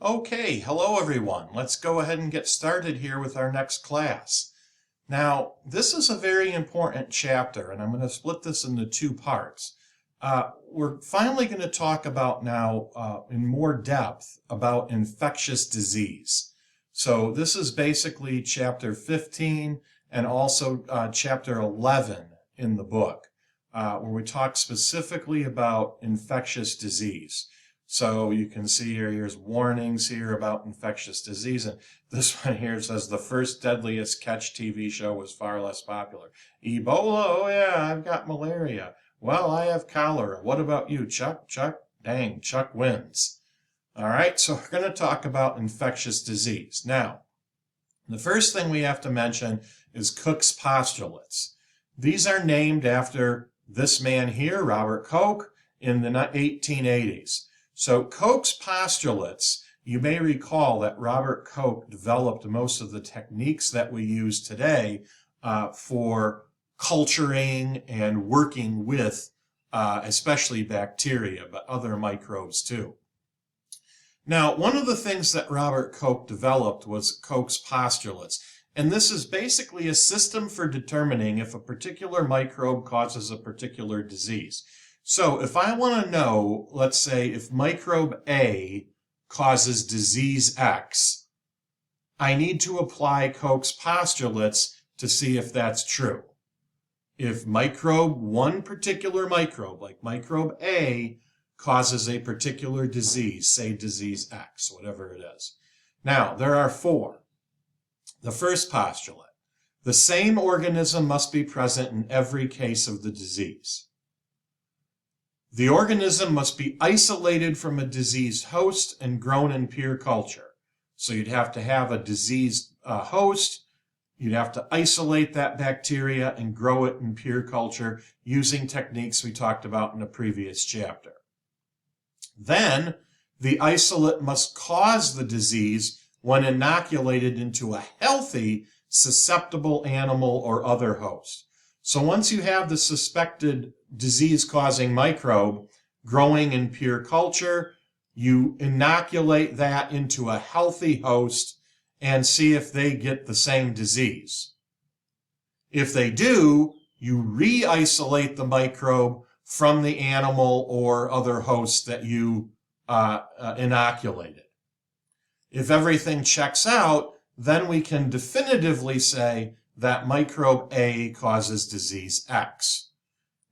Okay, hello everyone. Let's go ahead and get started here with our next class. Now, this is a very important chapter, and I'm going to split this into two parts. We're finally going to talk about now in more depth about infectious disease. So this is basically chapter 15 and also chapter 11 in the book, where we talk specifically about infectious disease. So you can see here, here's warnings here about infectious disease. And this one here says the first deadliest catch TV show was far less popular. Ebola, oh yeah, I've got malaria. Well, I have cholera. What about you, Chuck? Chuck? Dang, Chuck wins. All right, so we're going to talk about infectious disease. Now, the first thing we have to mention is Koch's postulates. These are named after this man here, Robert Koch, in the 1880s. So Koch's postulates, you may recall that Robert Koch developed most of the techniques that we use today for culturing and working with especially bacteria, but other microbes too. Now, one of the things that Robert Koch developed was Koch's postulates. And this is basically a system for determining if a particular microbe causes a particular disease. So if I want to know, let's say, if microbe A causes disease X, I need to apply Koch's postulates to see if that's true. If one particular microbe, like microbe A, causes a particular disease, say disease X, whatever it is. Now, there are four. The first postulate, the same organism must be present in every case of the disease. The organism must be isolated from a diseased host and grown in pure culture. So you'd have to have a diseased host, you'd have to isolate that bacteria and grow it in pure culture using techniques we talked about in a previous chapter. Then, the isolate must cause the disease when inoculated into a healthy, susceptible animal or other host. So once you have the suspected disease-causing microbe growing in pure culture, you inoculate that into a healthy host and see if they get the same disease. If they do, you re-isolate the microbe from the animal or other host that you inoculated. If everything checks out, then we can definitively say that microbe A causes disease X.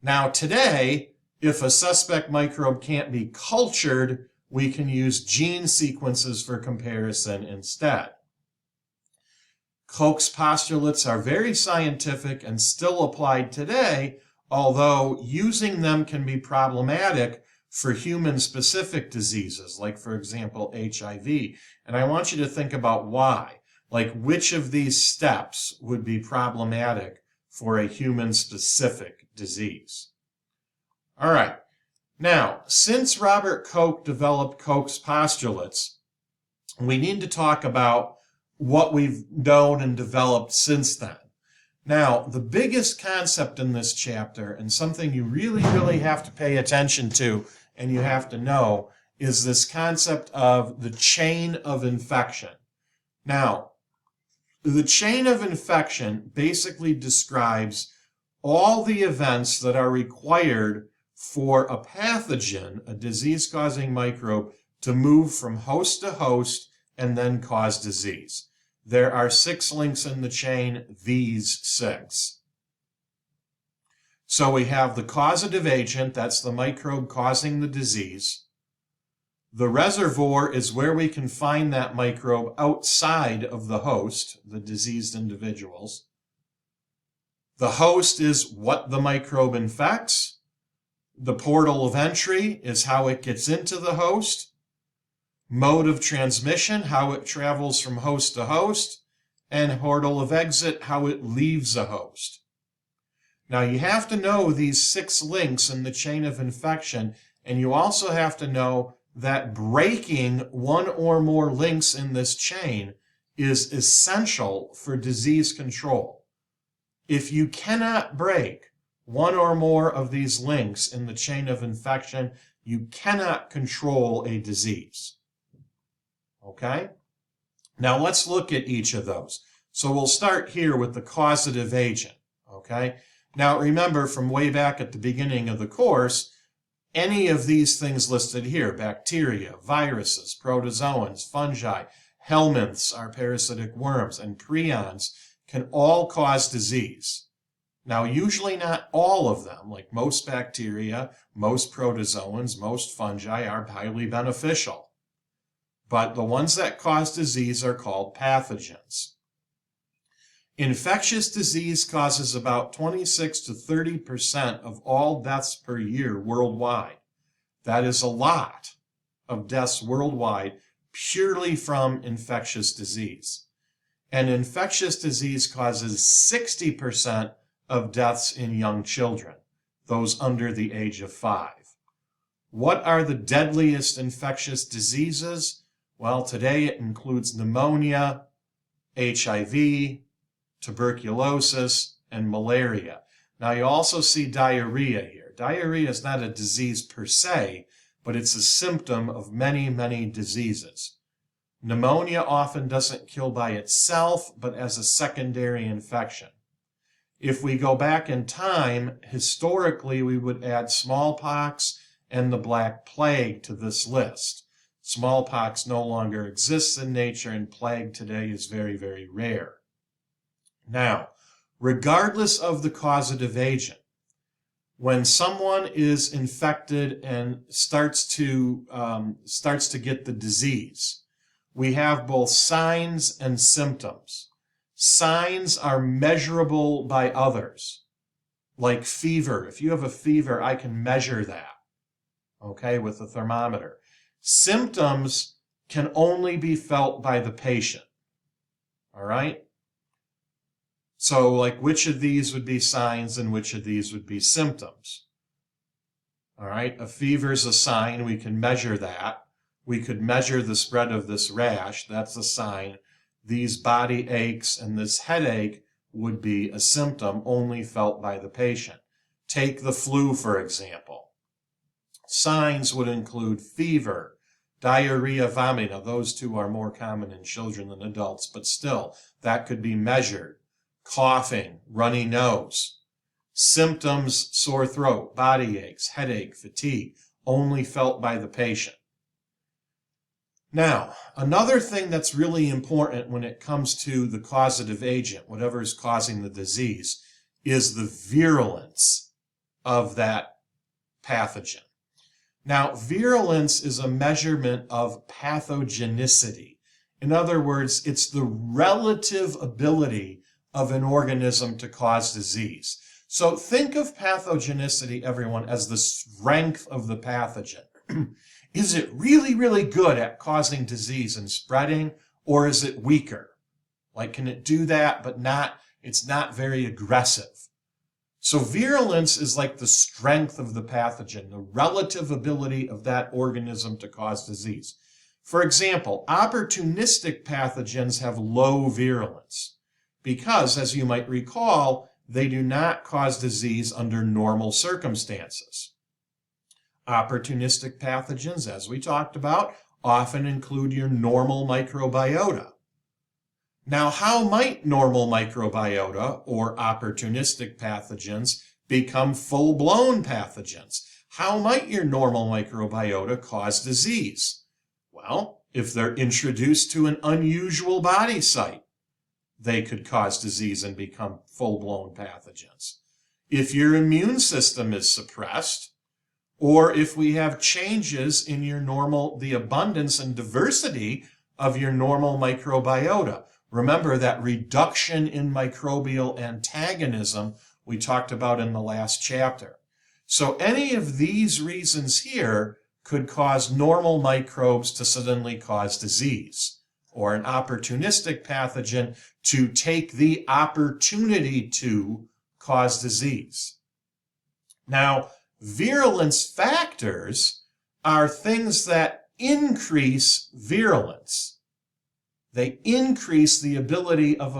Now today, if a suspect microbe can't be cultured, we can use gene sequences for comparison instead. Koch's postulates are very scientific and still applied today, although using them can be problematic for human-specific diseases, like, for example, HIV. And I want you to think about why. Like, which of these steps would be problematic for a human-specific disease? All right. Now, since Robert Koch developed Koch's postulates, we need to talk about what we've known and developed since then. Now, the biggest concept in this chapter, and something you really have to pay attention to and you have to know, is this concept of the chain of infection. Now, the chain of infection basically describes all the events that are required for a pathogen, a disease-causing microbe, to move from host to host and then cause disease. There are 6 links in the chain, these 6. So we have the causative agent, that's the microbe causing the disease. The reservoir is where we can find that microbe outside of the host, the diseased individuals. The host is what the microbe infects. The portal of entry is how it gets into the host. Mode of transmission, how it travels from host to host. And portal of exit, how it leaves a host. Now you have to know these 6 links in the chain of infection, and you also have to know that breaking one or more links in this chain is essential for disease control. If you cannot break one or more of these links in the chain of infection, you cannot control a disease. okay? Now let's look at each of those. So we'll start here with the causative agent, okay? Now remember, from way back at the beginning of the course, any of these things listed here, bacteria, viruses, protozoans, fungi, helminths, our parasitic worms, and prions, can all cause disease. Now, usually not all of them, like most bacteria, most protozoans, most fungi, are highly beneficial. But the ones that cause disease are called pathogens. Infectious disease causes about 26 to 30% of all deaths per year worldwide. That is a lot of deaths worldwide purely from infectious disease. And infectious disease causes 60% of deaths in young children, those under the age of 5. What are the deadliest infectious diseases? Well, today it includes pneumonia, HIV, tuberculosis, and malaria. Now you also see diarrhea here. Diarrhea is not a disease per se, but it's a symptom of many, many diseases. Pneumonia often doesn't kill by itself, but as a secondary infection. If we go back in time, historically we would add smallpox and the Black Plague to this list. Smallpox no longer exists in nature, and plague today is very, very rare. Now, regardless of the causative agent, when someone is infected and starts to get the disease, we have both signs and symptoms. Signs are measurable by others, like fever. If you have a fever, I can measure that, okay, with a thermometer. Symptoms can only be felt by the patient, all right? So, like, which of these would be signs and which of these would be symptoms? All right, a fever is a sign. We can measure that. We could measure the spread of this rash. That's a sign. These body aches and this headache would be a symptom only felt by the patient. Take the flu, for example. Signs would include fever, diarrhea, vomiting. Now, those two are more common in children than adults, but still, that could be measured. Coughing, runny nose. Symptoms, sore throat, body aches, headache, fatigue, only felt by the patient. Now, another thing that's really important when it comes to the causative agent, whatever is causing the disease, is the virulence of that pathogen. Now, virulence is a measurement of pathogenicity. In other words, it's the relative ability of an organism to cause disease. So think of pathogenicity, everyone, as the strength of the pathogen. Is it really, really good at causing disease and spreading, or is it weaker? Like, can it do that, but it's not very aggressive? So virulence is like the strength of the pathogen, the relative ability of that organism to cause disease. For example, opportunistic pathogens have low virulence because, as you might recall, they do not cause disease under normal circumstances. Opportunistic pathogens, as we talked about, often include your normal microbiota. Now, how might normal microbiota or opportunistic pathogens become full-blown pathogens? How might your normal microbiota cause disease? Well, if they're introduced to an unusual body site, they could cause disease and become full-blown pathogens. If your immune system is suppressed, or if we have changes in the abundance and diversity of your normal microbiota. Remember that reduction in microbial antagonism we talked about in the last chapter. So any of these reasons here could cause normal microbes to suddenly cause disease, or an opportunistic pathogen to take the opportunity to cause disease. Now, virulence factors are things that increase virulence. They increase the ability of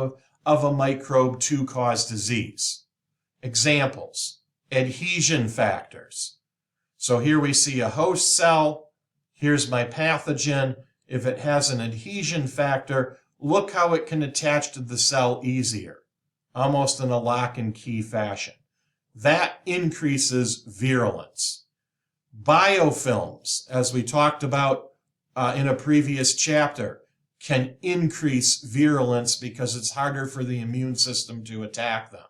a microbe to cause disease. Examples: adhesion factors. So here we see a host cell. Here's my pathogen. if it has an adhesion factor, look how it can attach to the cell easier, almost in a lock and key fashion. That increases virulence. Biofilms, as we talked about in a previous chapter, can increase virulence because it's harder for the immune system to attack them.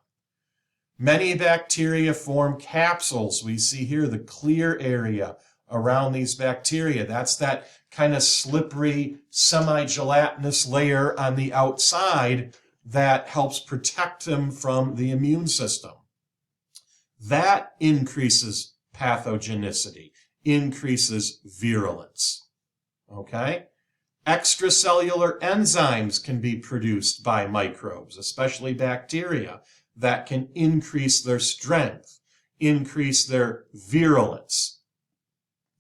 Many bacteria form capsules. We see here the clear area around these bacteria. That's that kind of slippery, semi-gelatinous layer on the outside that helps protect them from the immune system. That increases pathogenicity, increases virulence. Okay? Extracellular enzymes can be produced by microbes, especially bacteria, that can increase their strength, increase their virulence.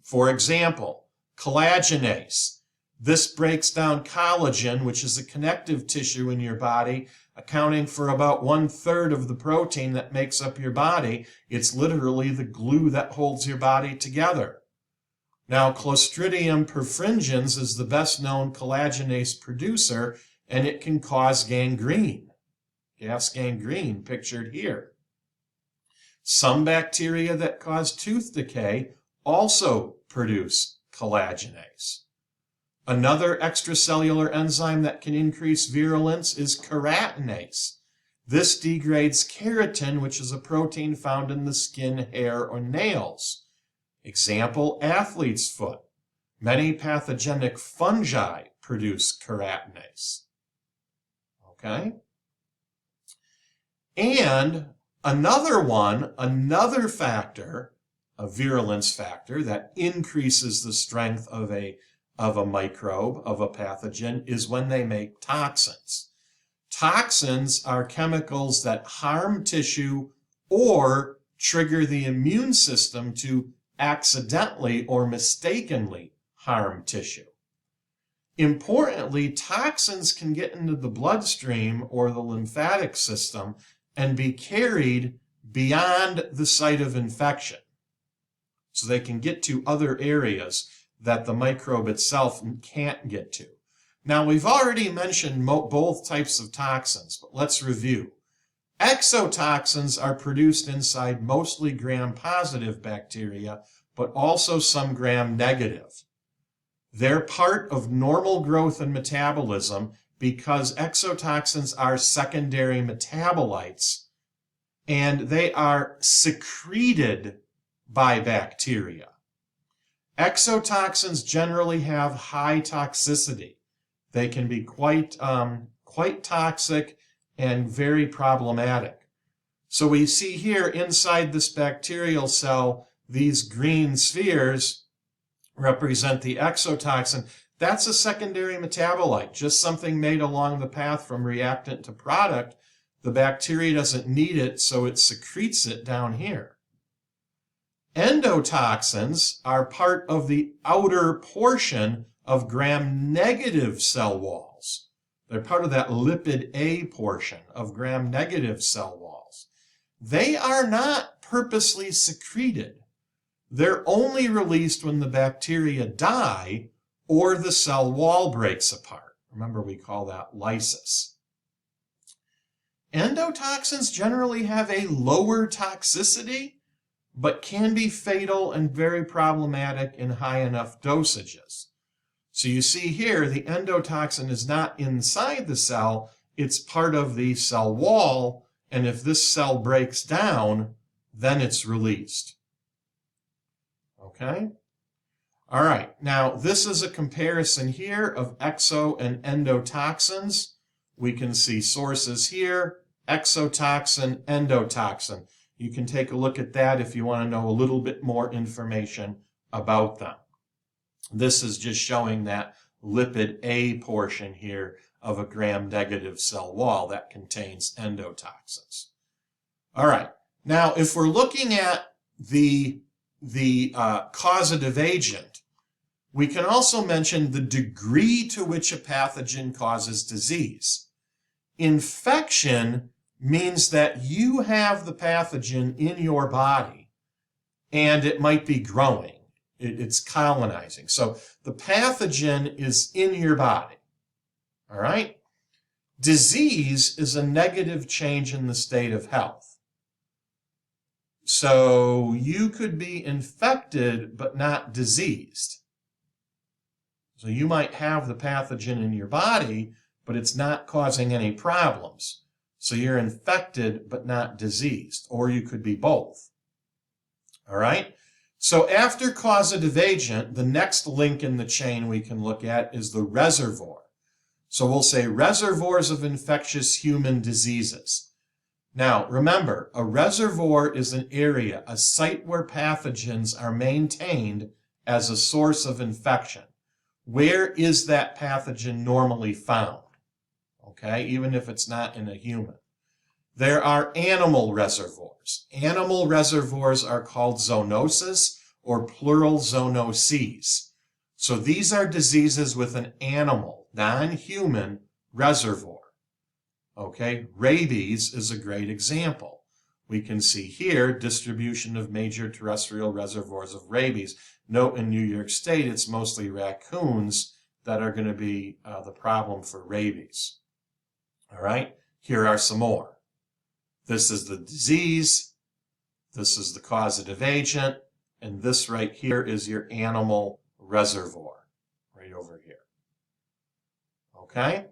For example, collagenase. This breaks down collagen, which is a connective tissue in your body, accounting for about 1/3 of the protein that makes up your body. It's literally the glue that holds your body together. Now, Clostridium perfringens is the best known collagenase producer, and it can cause gangrene. Gas gangrene, pictured here. Some bacteria that cause tooth decay also produce collagenase. Another extracellular enzyme that can increase virulence is keratinase. This degrades keratin, which is a protein found in the skin, hair, or nails. Example, athlete's foot. Many pathogenic fungi produce keratinase. Okay? And another factor, a virulence factor that increases the strength of a microbe, of a pathogen, is when they make toxins. Toxins are chemicals that harm tissue or trigger the immune system to accidentally or mistakenly harm tissue. Importantly, toxins can get into the bloodstream or the lymphatic system and be carried beyond the site of infection. So they can get to other areas that the microbe itself can't get to. Now, we've already mentioned both types of toxins, but let's review. Exotoxins are produced inside mostly gram-positive bacteria, but also some gram-negative. They're part of normal growth and metabolism because exotoxins are secondary metabolites, and they are secreted by bacteria. Exotoxins generally have high toxicity. They can be quite toxic and very problematic. So we see here inside this bacterial cell, these green spheres represent the exotoxin. That's a secondary metabolite, just something made along the path from reactant to product. The bacteria doesn't need it, so it secretes it down here. Endotoxins are part of the outer portion of gram-negative cell walls. They're part of that lipid A portion of gram-negative cell walls. They are not purposely secreted. They're only released when the bacteria die or the cell wall breaks apart. Remember, we call that lysis. Endotoxins generally have a lower toxicity, but can be fatal and very problematic in high enough dosages. So you see here, the endotoxin is not inside the cell, it's part of the cell wall, and if this cell breaks down, then it's released. Okay? All right, now this is a comparison here of exo and endotoxins. We can see sources here, exotoxin, endotoxin. You can take a look at that if you want to know a little bit more information about them. This is just showing that lipid A portion here of a gram-negative cell wall that contains endotoxins. All right, now if we're looking at the causative agent, we can also mention the degree to which a pathogen causes disease. Infection means that you have the pathogen in your body and it might be growing. It's colonizing. So the pathogen is in your body. All right? Disease is a negative change in the state of health. So you could be infected but not diseased. So you might have the pathogen in your body, but it's not causing any problems. So you're infected but not diseased, or you could be both. All right? So after causative agent, the next link in the chain we can look at is the reservoir. So we'll say reservoirs of infectious human diseases. Now, remember, a reservoir is an area, a site where pathogens are maintained as a source of infection. Where is that pathogen normally found? Okay, even if it's not in a human. There are animal reservoirs. Animal reservoirs are called zoonosis or plural zoonoses. So these are diseases with an animal, non-human reservoir. Okay, rabies is a great example. We can see here distribution of major terrestrial reservoirs of rabies. Note in New York State, it's mostly raccoons that are going to be the problem for rabies. All right, here are some more. This is the disease, this is the causative agent, and this right here is your animal reservoir, right over here. Okay?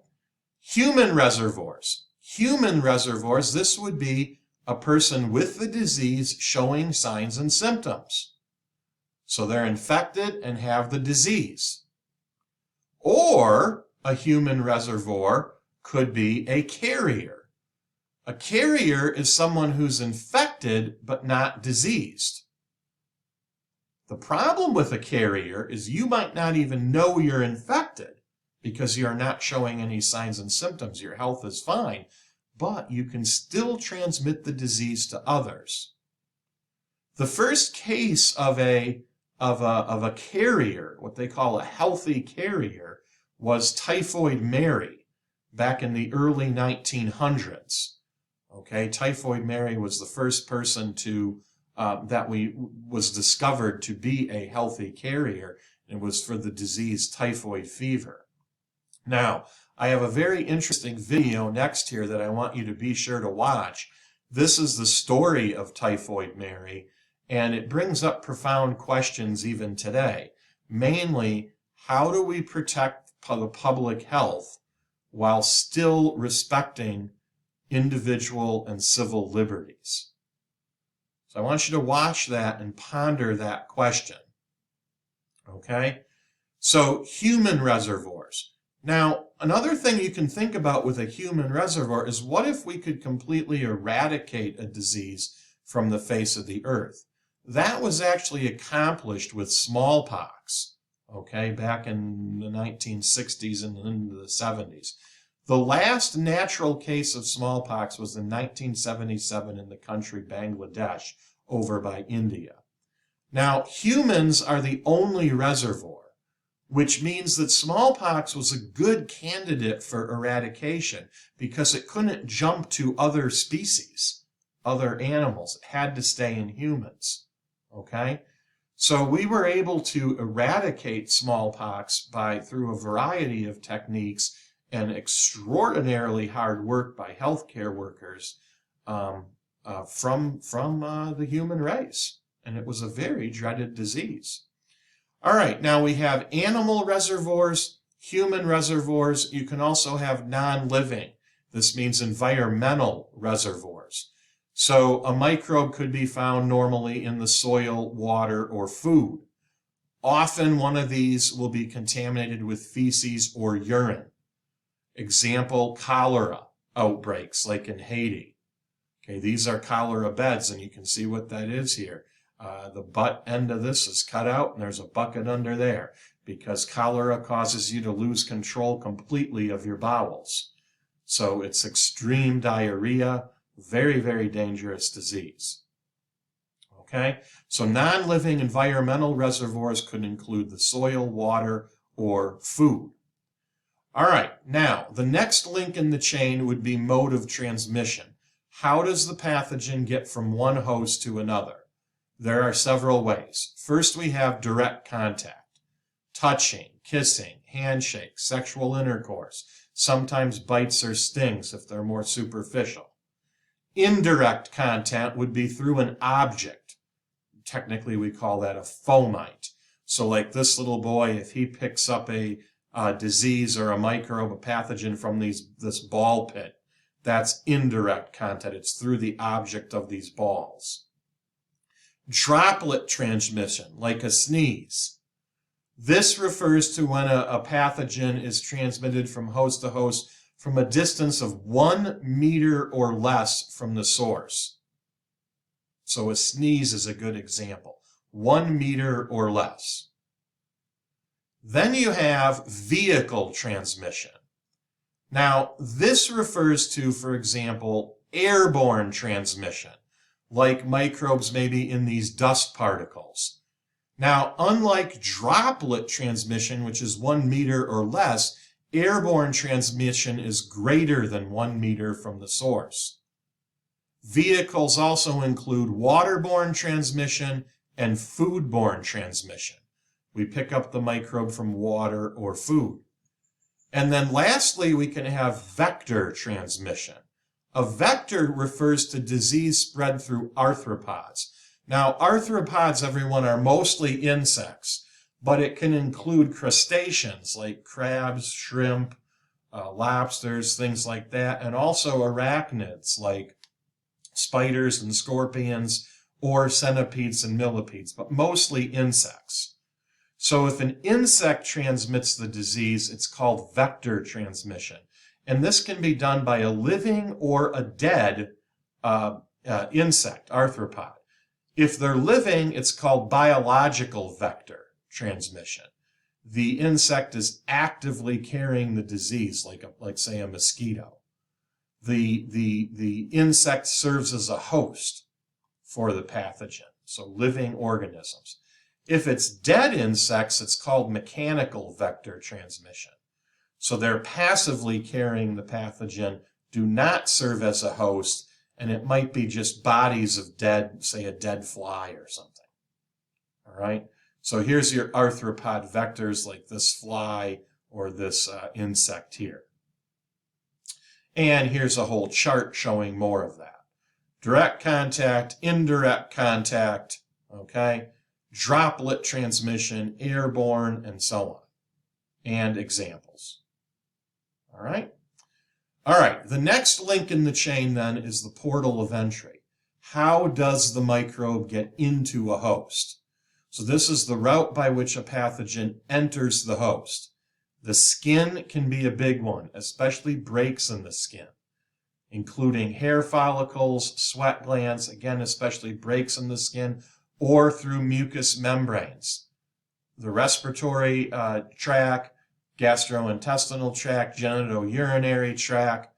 Human reservoirs. Human reservoirs, this would be a person with the disease showing signs and symptoms. So they're infected and have the disease. Or a human reservoir could be a carrier. A carrier is someone who's infected but not diseased. The problem with a carrier is you might not even know you're infected because you are not showing any signs and symptoms. Your health is fine, but you can still transmit the disease to others. The first case of a carrier, what they call a healthy carrier, was Typhoid Mary back in the early 1900s. Okay, Typhoid Mary was the first person was discovered to be a healthy carrier, and was for the disease typhoid fever. Now, I have a very interesting video next here that I want you to be sure to watch. This is the story of Typhoid Mary, and it brings up profound questions even today. Mainly, how do we protect the public health while still respecting individual and civil liberties? So I want you to watch that and ponder that question. Okay? So human reservoirs. Now, another thing you can think about with a human reservoir is what if we could completely eradicate a disease from the face of the earth? That was actually accomplished with smallpox, okay, back in the 1960s and into the 70s. The last natural case of smallpox was in 1977 in the country Bangladesh, over by India. Now, humans are the only reservoir, which means that smallpox was a good candidate for eradication because it couldn't jump to other species, other animals. It had to stay in humans, okay? So we were able to eradicate smallpox through a variety of techniques and extraordinarily hard work by healthcare workers from the human race. And it was a very dreaded disease. All right, now we have animal reservoirs, human reservoirs. You can also have non-living. This means environmental reservoirs. So a microbe could be found normally in the soil, water, or food. Often one of these will be contaminated with feces or urine. Example, cholera outbreaks like in Haiti. Okay, these are cholera beds, and you can see what that is here. The butt end of this is cut out, and there's a bucket under there because cholera causes you to lose control completely of your bowels. So it's extreme diarrhea, very, very dangerous disease. Okay, so non-living environmental reservoirs could include the soil, water, or food. All right, now the next link in the chain would be mode of transmission. How does the pathogen get from one host to another? There are several ways. First, we have direct contact, touching, kissing, handshake, sexual intercourse, sometimes bites or stings if they're more superficial. Indirect contact would be through an object. Technically, we call that a fomite. So like this little boy, if he picks up a disease or a microbe, a pathogen from this ball pit, that's indirect contact. It's through the object of these balls. Droplet transmission, like a sneeze. This refers to when a pathogen is transmitted from host to host from a distance of 1 meter or less from the source. So a sneeze is a good example. 1 meter or less. Then you have vehicle transmission. Now, this refers to, for example, airborne transmission, like microbes maybe in these dust particles. Now, unlike droplet transmission, which is 1 meter or less, airborne transmission is greater than 1 meter from the source. Vehicles also include waterborne transmission and foodborne transmission. We pick up the microbe from water or food. And then lastly, we can have vector transmission. A vector refers to disease spread through arthropods. Now, arthropods, everyone, are mostly insects, but it can include crustaceans like crabs, shrimp, lobsters, things like that, and also arachnids like spiders and scorpions or centipedes and millipedes, but mostly insects. So if an insect transmits the disease, it's called vector transmission. And this can be done by a living or a dead insect, arthropod. If they're living, it's called biological vector transmission. The insect is actively carrying the disease, like say a mosquito. The insect serves as a host for the pathogen, so living organisms. If it's dead insects, it's called mechanical vector transmission. So they're passively carrying the pathogen, do not serve as a host, and it might be just bodies of dead, say a dead fly or something. All right? So here's your arthropod vectors like this fly or this insect here. And here's a whole chart showing more of that. Direct contact, indirect contact, okay? Droplet transmission, airborne, and so on. And examples. All right? All right, the next link in the chain then is the portal of entry. How does the microbe get into a host? So this is the route by which a pathogen enters the host. The skin can be a big one, especially breaks in the skin, including hair follicles, sweat glands, again, especially breaks in the skin, or through mucous membranes. The respiratory tract, gastrointestinal tract, genitourinary tract,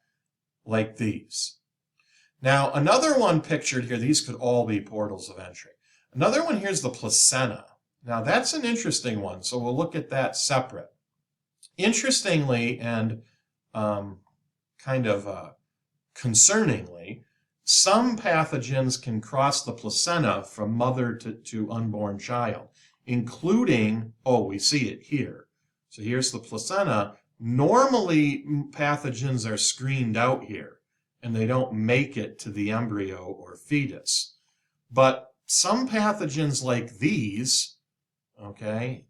like these. Now, another one pictured here, these could all be portals of entry. Another one here is the placenta. Now, that's an interesting one, so we'll look at that separate. Interestingly and concerningly, some pathogens can cross the placenta from mother to unborn child, including, we see it here. So here's the placenta. Normally, pathogens are screened out here, and they don't make it to the embryo or fetus. But some pathogens like these, okay,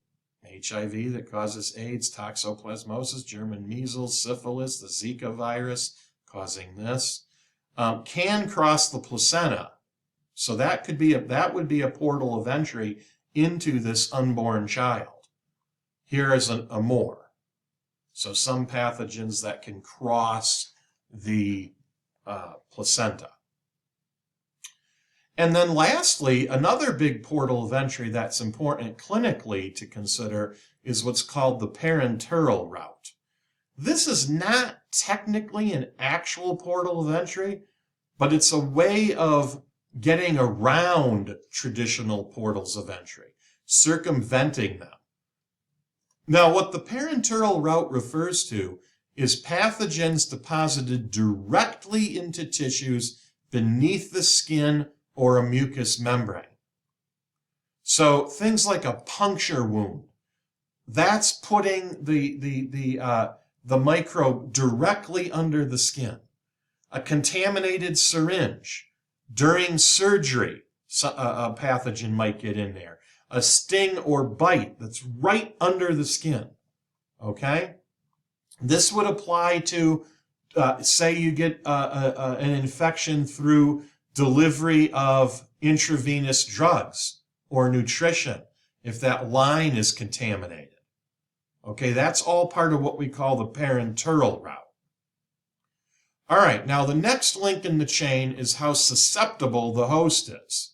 HIV that causes AIDS, toxoplasmosis, German measles, syphilis, the Zika virus causing this, can cross the placenta. So that would be a portal of entry into this unborn child. Here is a more. So some pathogens that can cross the placenta. And then lastly, another big portal of entry that's important clinically to consider is what's called the parenteral route. This is not technically an actual portal of entry, but it's a way of getting around traditional portals of entry, circumventing them. Now, what the parenteral route refers to is pathogens deposited directly into tissues beneath the skin or a mucous membrane. So things like a puncture wound, that's putting the microbe directly under the skin. A contaminated syringe, during surgery, a pathogen might get in there. A sting or bite that's right under the skin, okay? This would apply to, say you get an infection through delivery of intravenous drugs or nutrition, if that line is contaminated. Okay, that's all part of what we call the parenteral route. All right, now the next link in the chain is how susceptible the host is.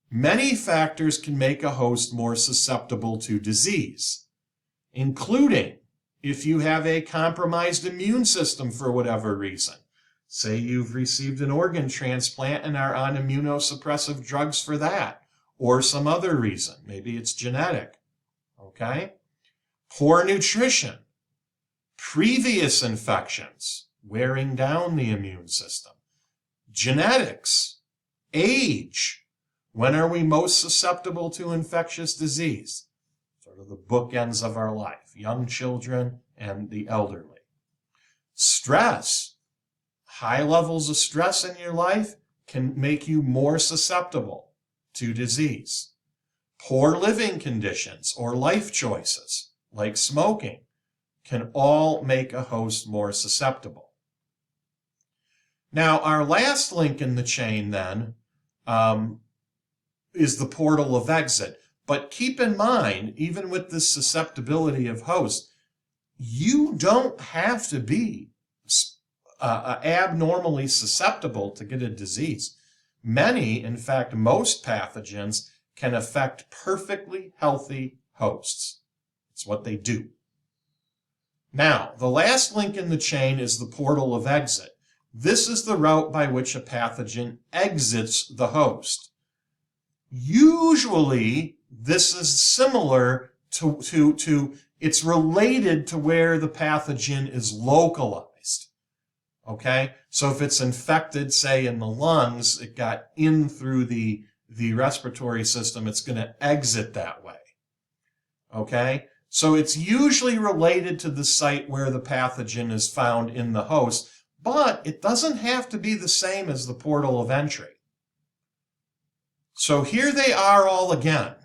Many factors can make a host more susceptible to disease, including if you have a compromised immune system for whatever reason. Say you've received an organ transplant and are on immunosuppressive drugs for that, or some other reason. Maybe it's genetic, okay? Poor nutrition, previous infections, wearing down the immune system, genetics, age. When are we most susceptible to infectious disease? Sort of the bookends of our life, young children and the elderly. Stress, high levels of stress in your life can make you more susceptible to disease. Poor living conditions or life choices, like smoking, can all make a host more susceptible. Now, our last link in the chain then is the portal of exit. But keep in mind, even with this susceptibility of hosts, you don't have to be abnormally susceptible to get a disease. Many, in fact, most pathogens can affect perfectly healthy hosts. It's what they do. Now, the last link in the chain is the portal of exit. This is the route by which a pathogen exits the host. Usually, this is similar to it's related to where the pathogen is localized. Okay? So if it's infected, say, in the lungs, it got in through the respiratory system, it's going to exit that way. Okay? So it's usually related to the site where the pathogen is found in the host, but it doesn't have to be the same as the portal of entry. So here they are all again,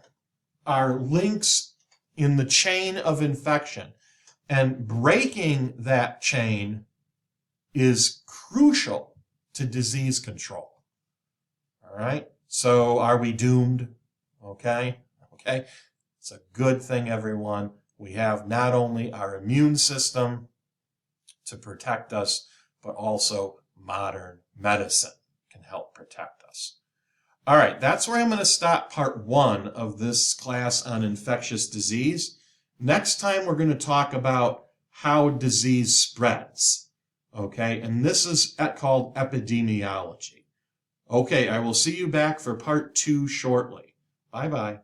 our links in the chain of infection. And breaking that chain is crucial to disease control. All right? So are we doomed? Okay? Okay? It's a good thing, everyone. We have not only our immune system to protect us, but also modern medicine can help protect us. All right, that's where I'm going to stop part 1 of this class on infectious disease. Next time, we're going to talk about how disease spreads. Okay, and this is called epidemiology. Okay, I will see you back for part 2 shortly. Bye-bye.